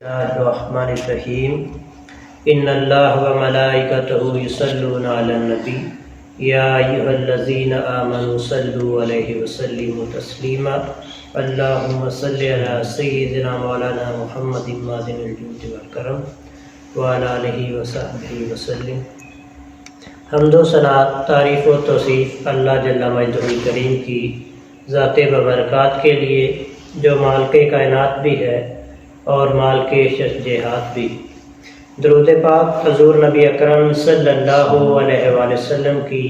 الرحمن الرحیم ان اللہ و ملائکتہ یصلون علی النبی یا ایھا الذین آمنوا صلوا علیہ وسلموا تسلیما اللہم صل علی سیدنا مولانا محمد معدن الجود والکرم وعلی آلہ وصحبہ وسلم۔ حمد و ثنا، تعریف و توصیف اللہ جل مجدہ کریم کی ذات ببرکات کے لیے جو مالک کائنات بھی ہے اور مالک شجاعت بھی۔ درود پاک حضور نبی اکرم صلی اللہ علیہ وآلہ وسلم کی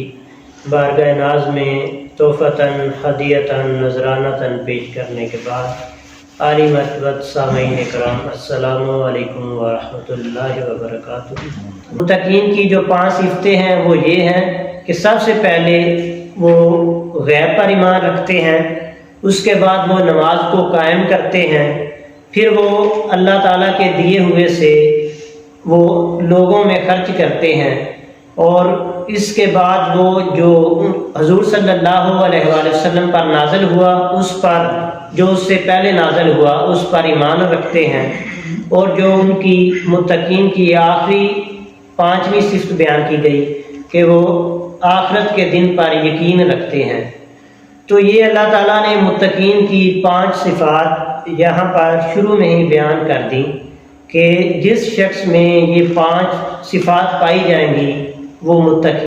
بارگاہ ناز میں تحفتاً ہدیتاً نذرانتاً پیش کرنے کے بعد عالی مرتبت سامعین کرام السلام علیکم ورحمۃ اللہ وبرکاتہ۔ متقین کی جو 5 صفتیں ہیں وہ یہ ہیں کہ سب سے پہلے وہ غیب پر ایمان رکھتے ہیں، اس کے بعد وہ نماز کو قائم کرتے ہیں، پھر وہ اللہ تعالیٰ کے دیے ہوئے سے وہ لوگوں میں خرچ کرتے ہیں، اور اس کے بعد وہ جو حضور صلی اللہ علیہ وآلہ وسلم پر نازل ہوا اس پر، جو اس سے پہلے نازل ہوا اس پر ایمان رکھتے ہیں، اور جو ان کی متقین کی آخری 5ویں صفت بیان کی گئی کہ وہ آخرت کے دن پر یقین رکھتے ہیں۔ تو یہ اللہ تعالیٰ نے متقین کی 5 صفات یہاں پر شروع میں ہی بیان کر دیں کہ جس شخص میں یہ 5 صفات پائی جائیں گی وہ متقی